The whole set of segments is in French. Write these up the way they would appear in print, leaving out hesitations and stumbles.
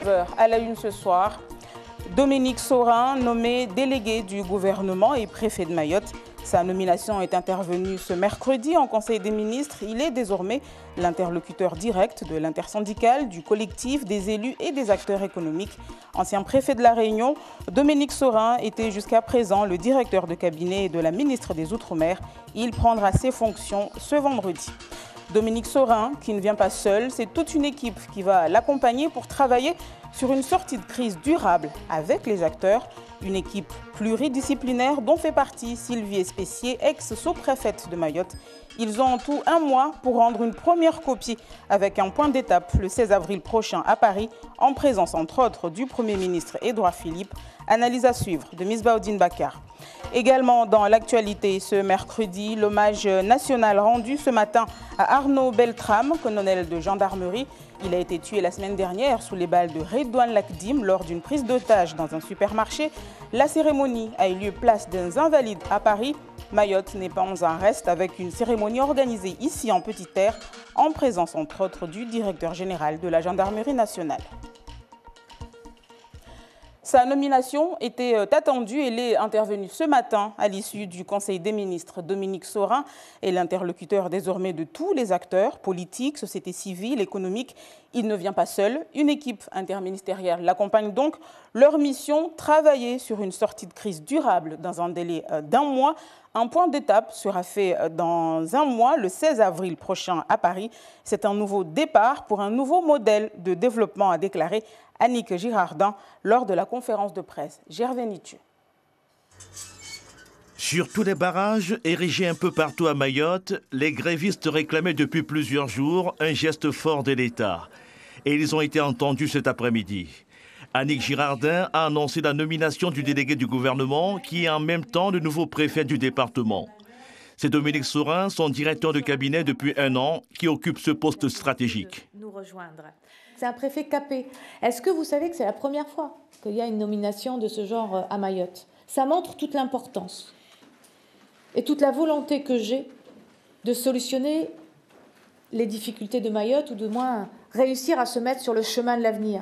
19h à la une ce soir. Dominique Sorin, nommé délégué du gouvernement et préfet de Mayotte. Sa nomination est intervenue ce mercredi en Conseil des ministres. Il est désormais l'interlocuteur direct de l'intersyndicale, du collectif, des élus et des acteurs économiques. Ancien préfet de la Réunion, Dominique Sorin était jusqu'à présent le directeur de cabinet de la ministre des Outre-mer. Il prendra ses fonctions ce vendredi. Dominique Sorin, qui ne vient pas seul, c'est toute une équipe qui va l'accompagner pour travailler sur une sortie de crise durable avec les acteurs. Une équipe pluridisciplinaire dont fait partie Sylvie Espessier, ex-sous-préfète de Mayotte. Ils ont en tout un mois pour rendre une première copie avec un point d'étape le 16 avril prochain à Paris, en présence entre autres du Premier ministre Édouard Philippe. Analyse à suivre de Misbaoudine Bakar. Également dans l'actualité ce mercredi, l'hommage national rendu ce matin à Arnaud Beltrame, colonel de gendarmerie. Il a été tué la semaine dernière sous les balles de Redouane Lakdim lors d'une prise d'otage dans un supermarché. La cérémonie a eu lieu place des Invalides à Paris. Mayotte n'est pas en un reste avec une cérémonie organisée ici en Petite Terre en présence entre autres du directeur général de la gendarmerie nationale. Sa nomination était attendue. Elle est intervenue ce matin à l'issue du Conseil des ministres. Dominique Sorin est l'interlocuteur désormais de tous les acteurs politiques, société civile, économique. Il ne vient pas seul. Une équipe interministérielle l'accompagne donc. Leur mission, travailler sur une sortie de crise durable dans un délai d'un mois. Un point d'étape sera fait dans un mois, le 16 avril prochain à Paris. C'est un nouveau départ pour un nouveau modèle de développement, a déclaré Annick Girardin lors de la conférence de presse. Gervais Nithieu. Sur tous les barrages érigés un peu partout à Mayotte, les grévistes réclamaient depuis plusieurs jours un geste fort de l'État. Et ils ont été entendus cet après-midi. Annick Girardin a annoncé la nomination du délégué du gouvernement qui est en même temps le nouveau préfet du département. C'est Dominique Sorin, son directeur de cabinet depuis un an, qui occupe ce poste stratégique. Nous rejoindre. C'est un préfet capé. Est-ce que vous savez que c'est la première fois qu'il y a une nomination de ce genre à Mayotte? Ça montre toute l'importance et toute la volonté que j'ai de solutionner les difficultés de Mayotte ou de moins réussir à se mettre sur le chemin de l'avenir.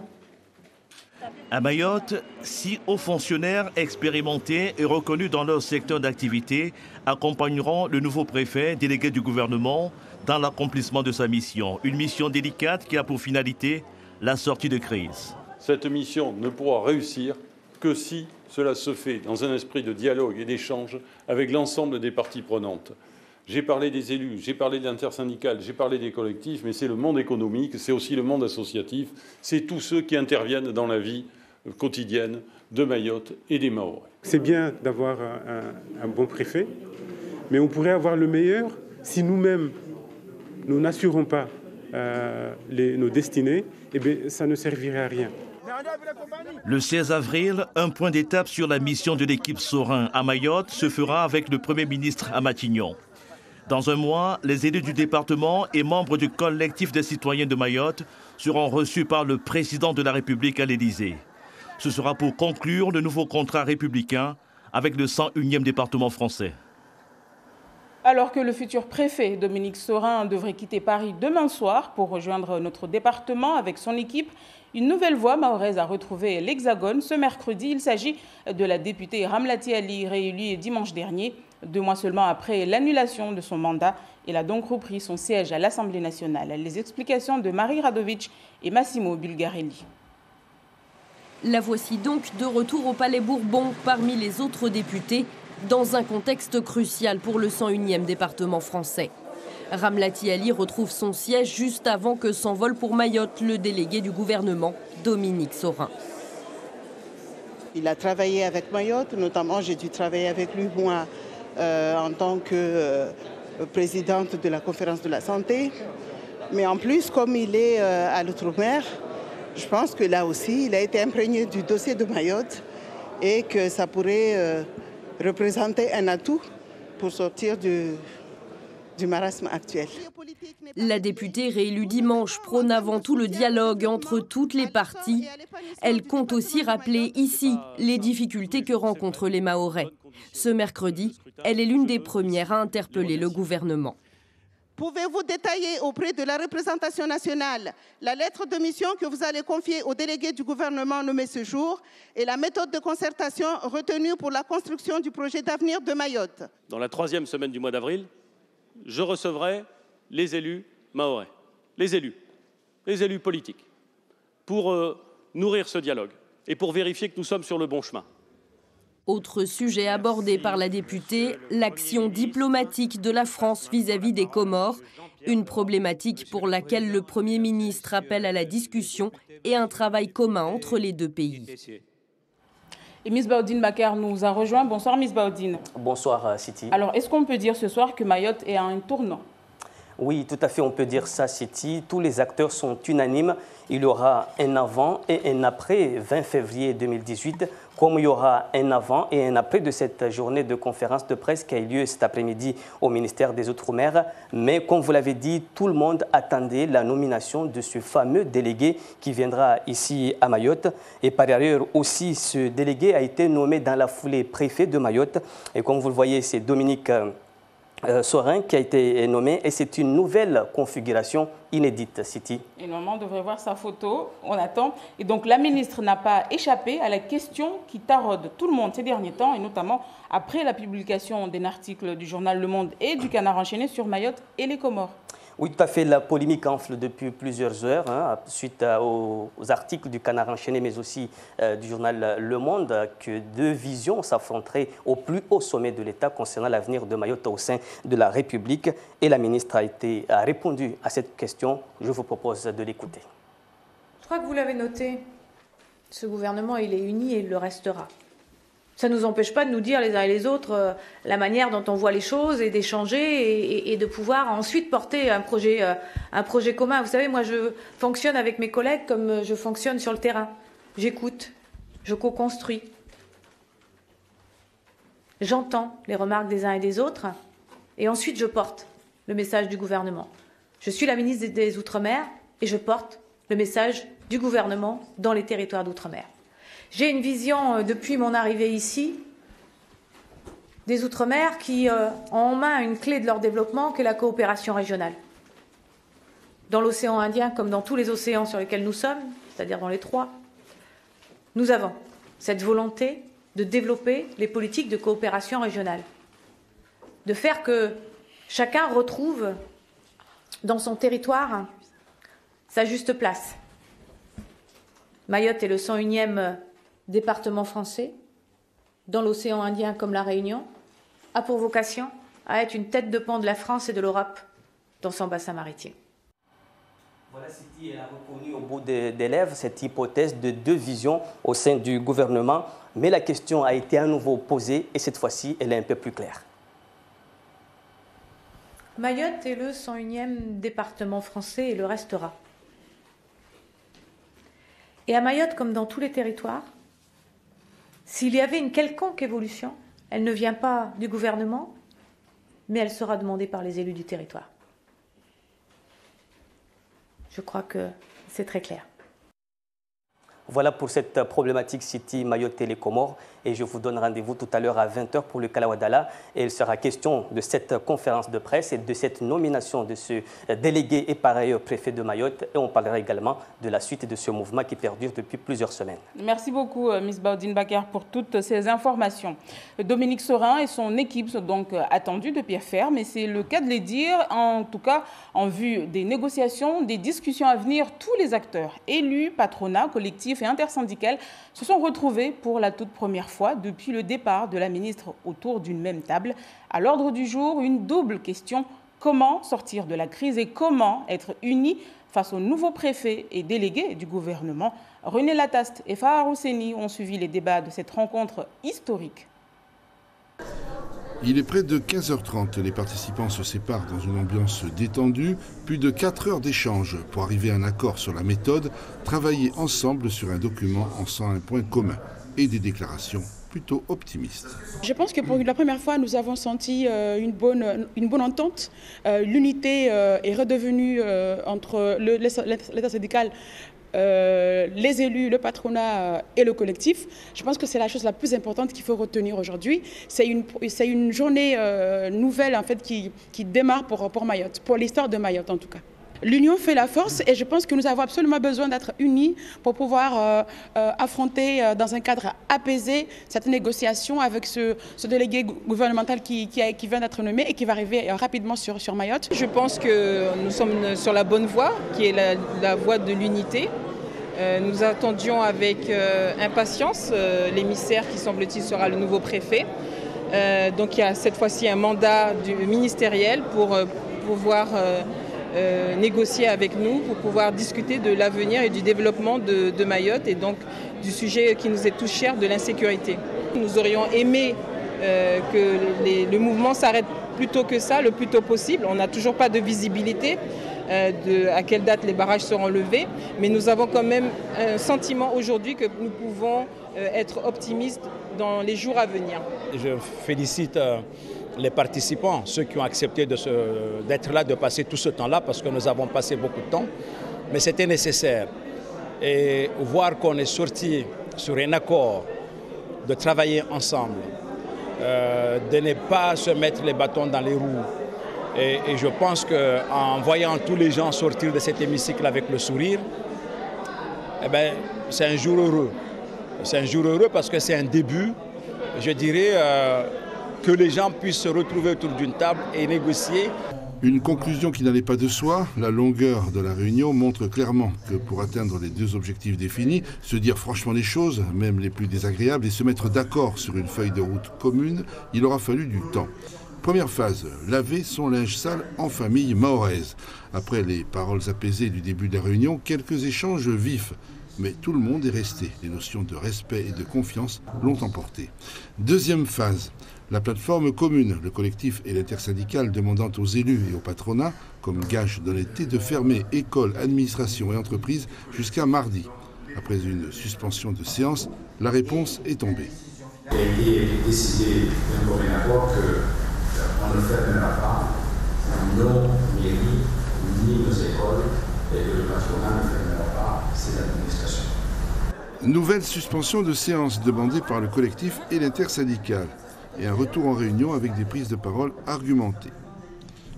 À Mayotte, 6 hauts fonctionnaires expérimentés et reconnus dans leur secteur d'activité accompagneront le nouveau préfet délégué du gouvernement dans l'accomplissement de sa mission. Une mission délicate qui a pour finalité la sortie de crise. Cette mission ne pourra réussir que si cela se fait dans un esprit de dialogue et d'échange avec l'ensemble des parties prenantes. J'ai parlé des élus, j'ai parlé de l'intersyndicale, j'ai parlé des collectifs, mais c'est le monde économique, c'est aussi le monde associatif, c'est tous ceux qui interviennent dans la vie quotidienne de Mayotte et des Mahorais. C'est bien d'avoir un bon préfet, mais on pourrait avoir le meilleur si nous-mêmes, nous n'assurons pas nos destinées, eh bien, ça ne servirait à rien. Le 16 avril, un point d'étape sur la mission de l'équipe Sorin à Mayotte se fera avec le Premier ministre à Matignon. Dans un mois, les élus du département et membres du collectif des citoyens de Mayotte seront reçus par le président de la République à l'Élysée. Ce sera pour conclure le nouveau contrat républicain avec le 101e département français. Alors que le futur préfet Dominique Sorin devrait quitter Paris demain soir pour rejoindre notre département avec son équipe, une nouvelle voix mahoraise a retrouvé l'Hexagone ce mercredi. Il s'agit de la députée Ramlati Ali, réélue dimanche dernier. 2 mois seulement après l'annulation de son mandat, elle a donc repris son siège à l'Assemblée nationale. Les explications de Marie Radovic et Massimo Bulgarelli. La voici donc de retour au Palais Bourbon parmi les autres députés, dans un contexte crucial pour le 101e département français. Ramlati Ali retrouve son siège juste avant que s'envole pour Mayotte le délégué du gouvernement, Dominique Sorin. Il a travaillé avec Mayotte, notamment j'ai dû travailler avec lui, moi, en tant que présidente de la conférence de la santé. Mais en plus, comme il est à l'outre-mer, je pense que là aussi, il a été imprégné du dossier de Mayotte et que ça pourrait représenter un atout pour sortir du marasme actuel. La députée réélue dimanche prône avant tout le dialogue entre toutes les parties. Elle compte aussi rappeler ici les difficultés que rencontrent les Mahorais. Ce mercredi, elle est l'une des premières à interpeller le gouvernement. Pouvez-vous détailler auprès de la représentation nationale la lettre de mission que vous allez confier au délégué du gouvernement nommé ce jour et la méthode de concertation retenue pour la construction du projet d'avenir de Mayotte? Dans la 3e semaine du mois d'avril, je recevrai les élus mahorais, les élus politiques, pour nourrir ce dialogue et pour vérifier que nous sommes sur le bon chemin. Autre sujet abordé par la députée, l'action diplomatique de la France vis-à-vis des Comores, une problématique pour laquelle le Premier ministre appelle à la discussion et un travail commun entre les deux pays. Et Miss Baudine Bakar nous a rejoint. Bonsoir Miss Baudine. Bonsoir Siti. Alors, est-ce qu'on peut dire ce soir que Mayotte est à un tournant? Oui, tout à fait, on peut dire ça, Siti. Tous les acteurs sont unanimes. Il y aura un avant et un après 20 février 2018, comme il y aura un avant et un après de cette journée de conférence de presse qui a eu lieu cet après-midi au ministère des Outre-mer. Mais comme vous l'avez dit, tout le monde attendait la nomination de ce fameux délégué qui viendra ici à Mayotte. Et par ailleurs aussi, ce délégué a été nommé dans la foulée préfet de Mayotte. Et comme vous le voyez, c'est Dominique Sorin qui a été nommé et c'est une nouvelle configuration inédite, Siti. Et normalement, on devrait voir sa photo, on attend. Et donc la ministre n'a pas échappé à la question qui taraude tout le monde ces derniers temps, et notamment après la publication d'un article du journal Le Monde et du Canard enchaîné sur Mayotte et les Comores. Oui, tout à fait. La polémique enfle depuis plusieurs heures, suite aux articles du Canard enchaîné, mais aussi du journal Le Monde, que deux visions s'affronteraient au plus haut sommet de l'État concernant l'avenir de Mayotte au sein de la République. Et la ministre a répondu à cette question. Je vous propose de l'écouter. Je crois que vous l'avez noté. Ce gouvernement, il est uni et il le restera. Ça ne nous empêche pas de nous dire les uns et les autres la manière dont on voit les choses et d'échanger et de pouvoir ensuite porter un projet commun. Vous savez, moi, je fonctionne avec mes collègues comme je fonctionne sur le terrain. J'écoute, je co-construis. J'entends les remarques des uns et des autres et ensuite je porte le message du gouvernement. Je suis la ministre des Outre-mer et je porte le message du gouvernement dans les territoires d'Outre-mer. J'ai une vision, depuis mon arrivée ici, des Outre-mer qui ont en main une clé de leur développement qui est la coopération régionale. Dans l'océan Indien, comme dans tous les océans sur lesquels nous sommes, c'est-à-dire dans les trois, nous avons cette volonté de développer les politiques de coopération régionale, de faire que chacun retrouve dans son territoire sa juste place. Mayotte est le 101e département français, dans l'océan Indien comme la Réunion, a pour vocation à être une tête de pont de la France et de l'Europe dans son bassin maritime. Voilà, Siti, elle a reconnu au bout des lèvres cette hypothèse de deux visions au sein du gouvernement, mais la question a été à nouveau posée et cette fois-ci, elle est un peu plus claire. Mayotte est le 101e département français et le restera. Et à Mayotte, comme dans tous les territoires, s'il y avait une quelconque évolution, elle ne vient pas du gouvernement, mais elle sera demandée par les élus du territoire. Je crois que c'est très clair. Voilà pour cette problématique Siti, Mayotte et les Comores. Et je vous donne rendez-vous tout à l'heure à 20h pour le Kalawadala. Et il sera question de cette conférence de presse et de cette nomination de ce délégué et par ailleurs préfet de Mayotte. Et on parlera également de la suite de ce mouvement qui perdure depuis plusieurs semaines. Merci beaucoup, Miss Baudine Bakar, pour toutes ces informations. Dominique Sorin et son équipe sont donc attendus de pied ferme. Et c'est le cas de les dire, en tout cas en vue des négociations, des discussions à venir. Tous les acteurs, élus, patronat, collectifs et intersyndical se sont retrouvés pour la toute première fois depuis le départ de la ministre autour d'une même table. À l'ordre du jour, une double question. Comment sortir de la crise et comment être unis face aux nouveaux préfets et délégués du gouvernement? René Lataste et Farah Rousseni ont suivi les débats de cette rencontre historique. Il est près de 15h30. Les participants se séparent dans une ambiance détendue. Plus de 4 heures d'échange pour arriver à un accord sur la méthode, travailler ensemble sur un document en sent un point commun et des déclarations plutôt optimistes. Je pense que pour la première fois, nous avons senti une bonne entente. L'unité est redevenue entre l'État syndical les élus, le patronat et le collectif. Je pense que c'est la chose la plus importante qu'il faut retenir aujourd'hui. C'est une journée nouvelle en fait, qui démarre pour Mayotte, pour l'histoire de Mayotte en tout cas. L'union fait la force et je pense que nous avons absolument besoin d'être unis pour pouvoir affronter dans un cadre apaisé cette négociation avec ce délégué gouvernemental qui vient d'être nommé et qui va arriver rapidement sur Mayotte. Je pense que nous sommes sur la bonne voie, qui est la voie de l'unité. Nous attendions avec impatience l'émissaire qui semble-t-il sera le nouveau préfet. Donc il y a cette fois-ci un mandat ministériel pour pouvoir négocier avec nous, pour pouvoir discuter de l'avenir et du développement de Mayotte et donc du sujet qui nous est tout cher, de l'insécurité. Nous aurions aimé que le mouvement s'arrête plus tôt que ça, le plus tôt possible. On n'a toujours pas de visibilité à quelle date les barrages seront levés, mais nous avons quand même un sentiment aujourd'hui que nous pouvons être optimistes dans les jours à venir. Je félicite les participants, ceux qui ont accepté d'être là, de passer tout ce temps-là, parce que nous avons passé beaucoup de temps, mais c'était nécessaire. Et voir qu'on est sorti sur un accord, de travailler ensemble, de ne pas se mettre les bâtons dans les roues. Et je pense qu'en voyant tous les gens sortir de cet hémicycle avec le sourire, eh ben, c'est un jour heureux. C'est un jour heureux parce que c'est un début, je dirais, que les gens puissent se retrouver autour d'une table et négocier. Une conclusion qui n'allait pas de soi, la longueur de la réunion montre clairement que pour atteindre les deux objectifs définis, se dire franchement les choses, même les plus désagréables, et se mettre d'accord sur une feuille de route commune, il aura fallu du temps. Première phase, laver son linge sale en famille mahoraise. Après les paroles apaisées du début de la réunion, quelques échanges vifs. Mais tout le monde est resté. Les notions de respect et de confiance l'ont emporté. Deuxième phase, la plateforme commune, le collectif et l'intersyndical demandant aux élus et au patronat, comme gage d'honnêteté, de fermer écoles, administrations et entreprises jusqu'à mardi. Après une suspension de séance, la réponse est tombée. Il a été décidé d'un commun accord qu'on ne fermera pas nos mairies ni nos écoles et que le patronat ne fermera pas ses administrations. Nouvelle suspension de séance demandée par le collectif et l'intersyndical et un retour en réunion avec des prises de parole argumentées.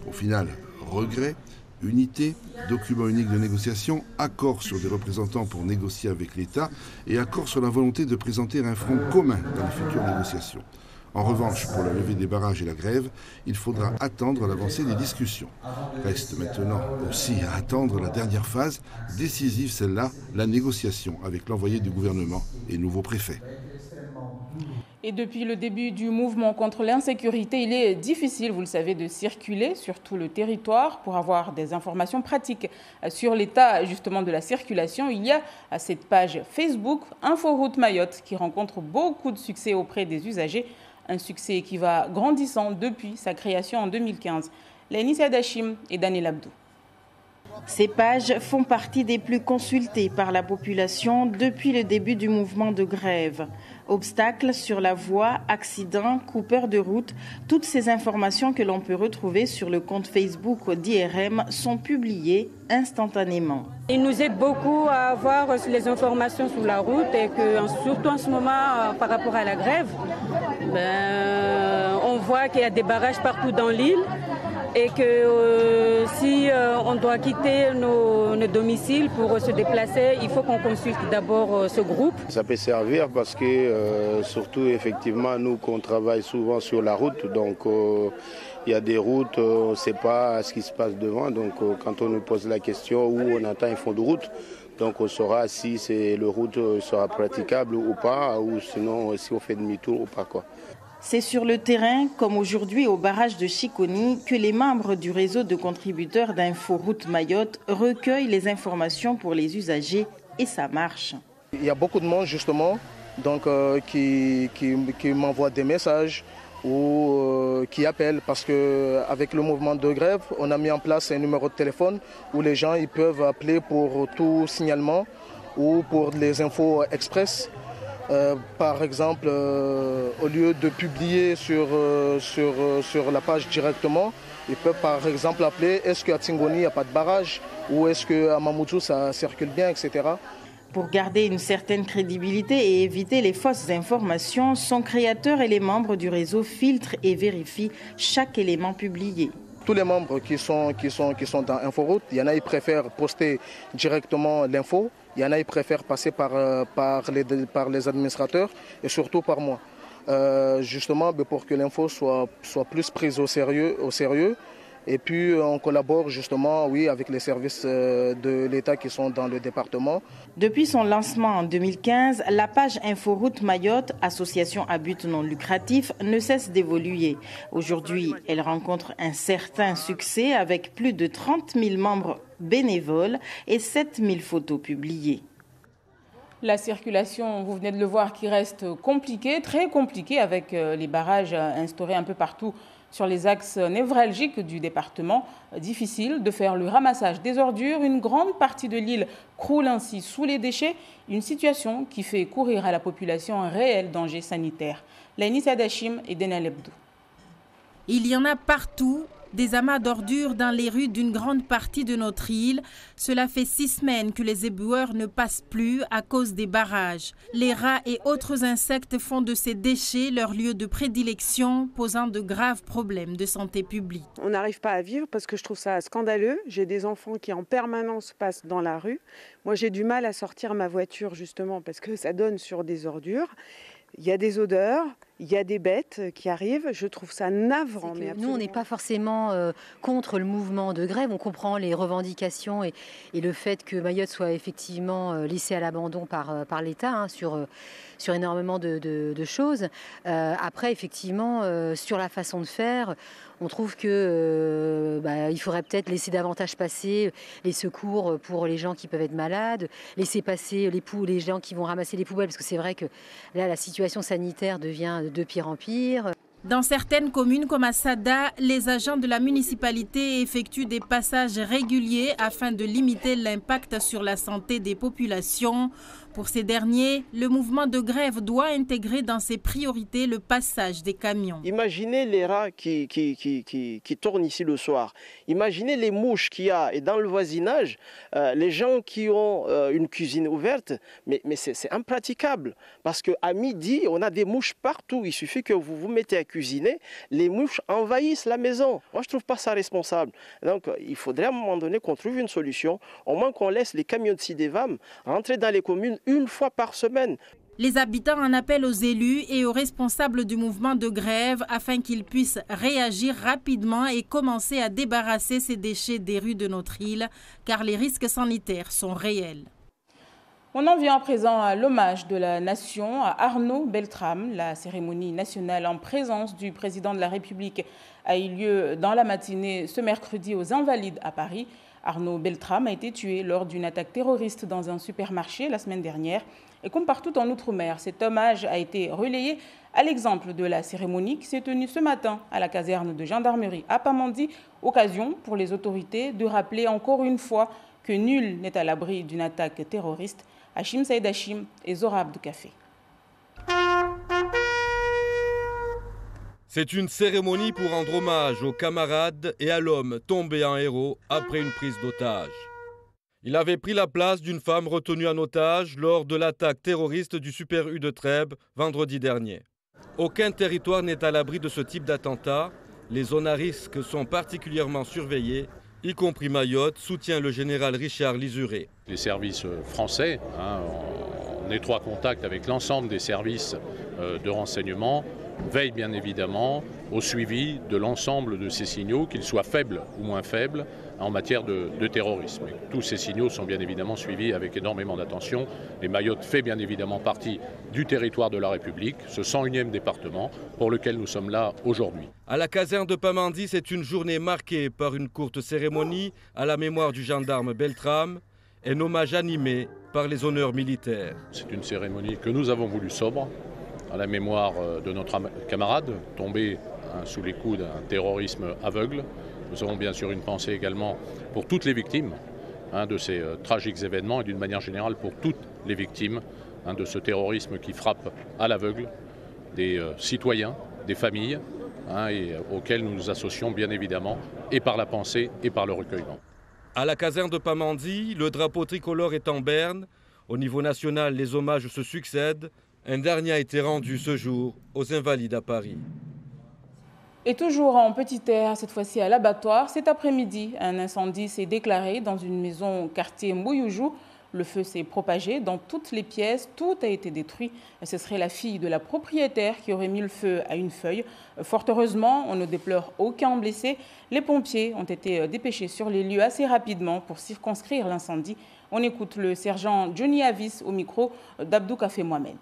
Au final, regret, unité, document unique de négociation, accord sur des représentants pour négocier avec l'État et accord sur la volonté de présenter un front commun dans les futures négociations. En revanche, pour la levée des barrages et la grève, il faudra attendre l'avancée des discussions. Reste maintenant aussi à attendre la dernière phase, décisive celle-là, la négociation avec l'envoyé du gouvernement et nouveau préfet. Et depuis le début du mouvement contre l'insécurité, il est difficile, vous le savez, de circuler sur tout le territoire. Pour avoir des informations pratiques sur l'état justement de la circulation, il y a cette page Facebook Inforoute Mayotte qui rencontre beaucoup de succès auprès des usagers. Un succès qui va grandissant depuis sa création en 2015. Laïnicia Dachim et Daniel Abdou. Ces pages font partie des plus consultées par la population depuis le début du mouvement de grève. Obstacles sur la voie, accidents, coupeurs de route, toutes ces informations que l'on peut retrouver sur le compte Facebook d'IRM sont publiées instantanément. Il nous aide beaucoup à avoir les informations sur la route et que, surtout en ce moment, par rapport à la grève, on voit qu'il y a des barrages partout dans l'île. Et que si on doit quitter nos domiciles pour se déplacer, il faut qu'on consulte d'abord ce groupe. Ça peut servir parce que surtout effectivement nous qu'on travaille souvent sur la route, donc il y a des routes, on ne sait pas ce qui se passe devant, donc quand on nous pose la question où on attend un fond de route, donc on saura si le route sera praticable ou pas, ou sinon si on fait demi-tour ou pas quoi. C'est sur le terrain, comme aujourd'hui au barrage de Chiconi, que les membres du réseau de contributeurs d'Inforoute Mayotte recueillent les informations pour les usagers et ça marche. Il y a beaucoup de monde justement donc, qui m'envoie des messages ou qui appellent parce qu'avec le mouvement de grève, on a mis en place un numéro de téléphone où les gens ils peuvent appeler pour tout signalement ou pour les infos express. Par exemple, au lieu de publier sur la page directement, ils peuvent par exemple appeler est-ce qu'à Tingoni il n'y a pas de barrage ou est-ce qu'à Mamoudzou ça circule bien, etc. Pour garder une certaine crédibilité et éviter les fausses informations, son créateur et les membres du réseau filtrent et vérifient chaque élément publié. Tous les membres qui sont dans Inforoute, il y en a qui préfèrent poster directement l'info, il y en a qui préfèrent passer par les administrateurs et surtout par moi. Justement pour que l'info soit plus prise au sérieux. Et puis on collabore justement avec les services de l'État qui sont dans le département. Depuis son lancement en 2015, la page Inforoute Mayotte, association à but non lucratif, ne cesse d'évoluer. Aujourd'hui, elle rencontre un certain succès avec plus de 30 000 membres bénévoles et 7 000 photos publiées. La circulation, vous venez de le voir, qui reste compliquée, très compliquée, avec les barrages instaurés un peu partout sur les axes névralgiques du département. Difficile de faire le ramassage des ordures. Une grande partie de l'île croule ainsi sous les déchets. Une situation qui fait courir à la population un réel danger sanitaire. Laini Sadachim et Denal Ebdou. Il y en a partout. Des amas d'ordures dans les rues d'une grande partie de notre île. Cela fait 6 semaines que les éboueurs ne passent plus à cause des barrages. Les rats et autres insectes font de ces déchets leur lieu de prédilection, posant de graves problèmes de santé publique. On n'arrive pas à vivre parce que je trouve ça scandaleux. J'ai des enfants qui en permanence passent dans la rue. Moi, j'ai du mal à sortir ma voiture justement parce que ça donne sur des ordures. Il y a des odeurs, il y a des bêtes qui arrivent, je trouve ça navrant. Mais nous, on n'est pas forcément contre le mouvement de grève, on comprend les revendications et le fait que Mayotte soit effectivement laissée à l'abandon par l'État sur énormément de choses. Après, effectivement, sur la façon de faire, on trouve que il faudrait peut-être laisser davantage passer les secours pour les gens qui peuvent être malades, laisser passer les gens qui vont ramasser les poubelles, parce que c'est vrai que là, la situation sanitaire devient de pire en pire. Dans certaines communes comme à Sada, les agents de la municipalité effectuent des passages réguliers afin de limiter l'impact sur la santé des populations. Pour ces derniers, le mouvement de grève doit intégrer dans ses priorités le passage des camions. Imaginez les rats qui tournent ici le soir. Imaginez les mouches qu'il y a. Et dans le voisinage, les gens qui ont une cuisine ouverte, mais c'est impraticable. Parce qu'à midi, on a des mouches partout. Il suffit que vous vous mettez à cuisiner, les mouches envahissent la maison. Moi, je ne trouve pas ça responsable. Donc, il faudrait à un moment donné qu'on trouve une solution. Au moins qu'on laisse les camions de Sidevam rentrer dans les communes une fois par semaine. Les habitants en appellent aux élus et aux responsables du mouvement de grève afin qu'ils puissent réagir rapidement et commencer à débarrasser ces déchets des rues de notre île, car les risques sanitaires sont réels. On en vient à présent à l'hommage de la nation à Arnaud Beltrame. La cérémonie nationale en présence du président de la République a eu lieu dans la matinée ce mercredi aux Invalides à Paris. Arnaud Beltrame a été tué lors d'une attaque terroriste dans un supermarché la semaine dernière. Et comme partout en Outre-mer, cet hommage a été relayé à l'exemple de la cérémonie qui s'est tenue ce matin à la caserne de gendarmerie à Pamandi. Occasion pour les autorités de rappeler encore une fois que nul n'est à l'abri d'une attaque terroriste. Hachim Saïd Hachim et Zora Abdoukafé. C'est une cérémonie pour rendre hommage aux camarades et à l'homme tombé en héros après une prise d'otage. Il avait pris la place d'une femme retenue en otage lors de l'attaque terroriste du Super U de Trèbes vendredi dernier. Aucun territoire n'est à l'abri de ce type d'attentat. Les zones à risque sont particulièrement surveillées, y compris Mayotte, soutient le général Richard Lisuré. Les services français, en étroit contact avec l'ensemble des services de renseignement, veillent bien évidemment au suivi de l'ensemble de ces signaux, qu'ils soient faibles ou moins faibles, en matière de terrorisme. Et tous ces signaux sont bien évidemment suivis avec énormément d'attention. Et Mayotte fait bien évidemment partie du territoire de la République, ce 101e département pour lequel nous sommes là aujourd'hui. À la caserne de Pamandi, c'est une journée marquée par une courte cérémonie à la mémoire du gendarme Beltrame, un hommage animé par les honneurs militaires. C'est une cérémonie que nous avons voulu sobre, à la mémoire de notre camarade tombé sous les coups d'un terrorisme aveugle. Nous avons bien sûr une pensée également pour toutes les victimes de ces tragiques événements et d'une manière générale pour toutes les victimes de ce terrorisme qui frappe à l'aveugle des citoyens, des familles, et auxquels nous nous associons bien évidemment, et par la pensée et par le recueillement. À la caserne de Pamandzi, le drapeau tricolore est en berne. Au niveau national, les hommages se succèdent. Un dernier a été rendu ce jour aux Invalides à Paris. Et toujours en petit air, cette fois-ci à l'abattoir, cet après-midi, un incendie s'est déclaré dans une maison quartier Mouyoujou. Le feu s'est propagé dans toutes les pièces, tout a été détruit. Ce serait la fille de la propriétaire qui aurait mis le feu à une feuille. Fort heureusement, on ne déplore aucun blessé. Les pompiers ont été dépêchés sur les lieux assez rapidement pour circonscrire l'incendie. On écoute le sergent Johnny Avis au micro d'Abdou Kafé Mohamed.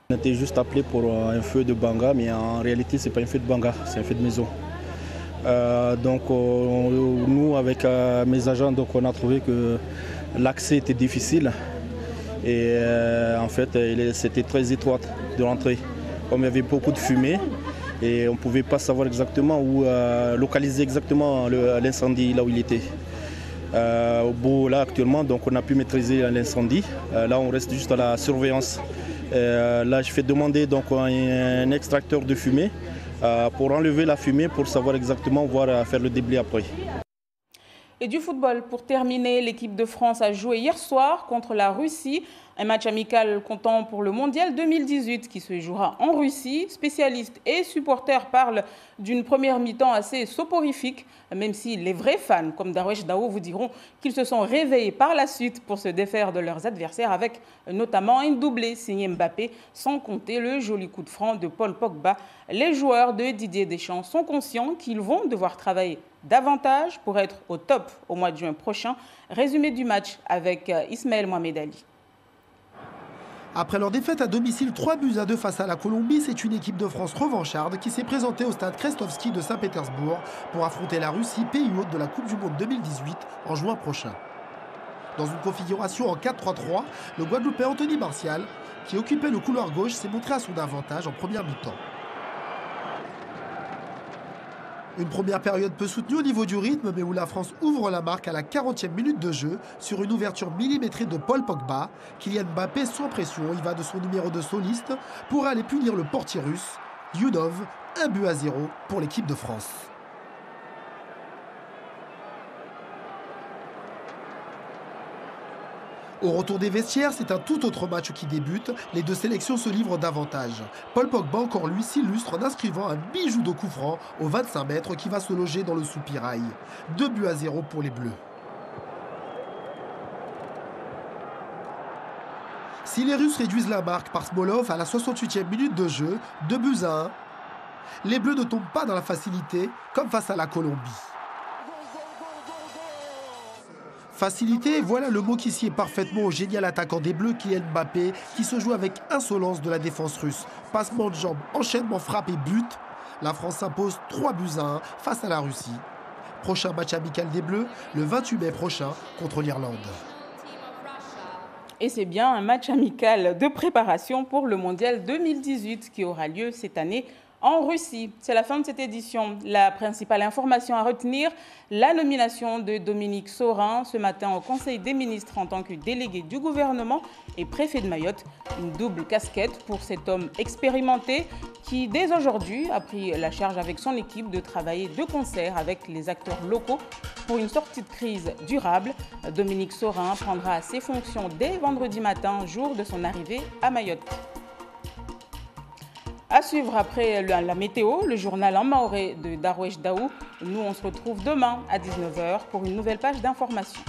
On était juste appelé pour un feu de banga, mais en réalité, ce n'est pas un feu de banga, c'est un feu de maison. Nous, avec mes agents, on a trouvé que l'accès était difficile et en fait, c'était très étroit de l'entrée. Comme il y avait beaucoup de fumée et on ne pouvait pas savoir exactement où localiser exactement l'incendie là où il était. Là actuellement, donc, on a pu maîtriser l'incendie. Là, on reste juste à la surveillance. Là, je fais demander donc, un extracteur de fumée pour enlever la fumée, pour savoir exactement, faire le débit après. Et du football, pour terminer, l'équipe de France a joué hier soir contre la Russie. Un match amical comptant pour le Mondial 2018 qui se jouera en Russie. Spécialistes et supporters parlent d'une première mi-temps assez soporifique, même si les vrais fans, comme Darwesh Dao, vous diront qu'ils se sont réveillés par la suite pour se défaire de leurs adversaires avec notamment un doublé signé Mbappé, sans compter le joli coup de franc de Paul Pogba. Les joueurs de Didier Deschamps sont conscients qu'ils vont devoir travailler davantage pour être au top au mois de juin prochain. Résumé du match avec Ismaël Mohamed Ali. Après leur défaite à domicile 3-2 face à la Colombie, c'est une équipe de France revancharde qui s'est présentée au stade Krestovski de Saint-Pétersbourg pour affronter la Russie, pays hôte de la Coupe du Monde 2018 en juin prochain. Dans une configuration en 4-3-3, le Guadeloupéen Anthony Martial, qui occupait le couloir gauche, s'est montré à son avantage en première mi-temps. Une première période peu soutenue au niveau du rythme, mais où la France ouvre la marque à la 40e minute de jeu sur une ouverture millimétrée de Paul Pogba. Kylian Mbappé, sans pression, y va de son numéro de soliste pour aller punir le portier russe. Yunov, 1-0 pour l'équipe de France. Au retour des vestiaires, c'est un tout autre match qui débute. Les deux sélections se livrent davantage. Paul Pogba, encore lui, s'illustre en inscrivant un bijou de coup franc au 25 mètres qui va se loger dans le soupirail. 2-0 pour les Bleus. Si les Russes réduisent la marque par Smolov à la 68e minute de jeu, 2-1, les Bleus ne tombent pas dans la facilité comme face à la Colombie. Facilité, voilà le mot qui sied parfaitement au génial attaquant des Bleus, Kylian Mbappé, qui se joue avec insolence de la défense russe. Passement de jambes, enchaînement, frappe et but. La France s'impose 3-1 face à la Russie. Prochain match amical des Bleus, le 28 mai prochain contre l'Irlande. Et c'est bien un match amical de préparation pour le Mondial 2018 qui aura lieu cette année en Russie. C'est la fin de cette édition. La principale information à retenir, la nomination de Dominique Sorin ce matin au Conseil des ministres en tant que délégué du gouvernement et préfet de Mayotte. Une double casquette pour cet homme expérimenté qui, dès aujourd'hui, a pris la charge avec son équipe de travailler de concert avec les acteurs locaux pour une sortie de crise durable. Dominique Sorin prendra ses fonctions dès vendredi matin, jour de son arrivée à Mayotte. À suivre après la météo, le journal en maoré de Darwesh Daou. Nous, on se retrouve demain à 19h pour une nouvelle page d'information.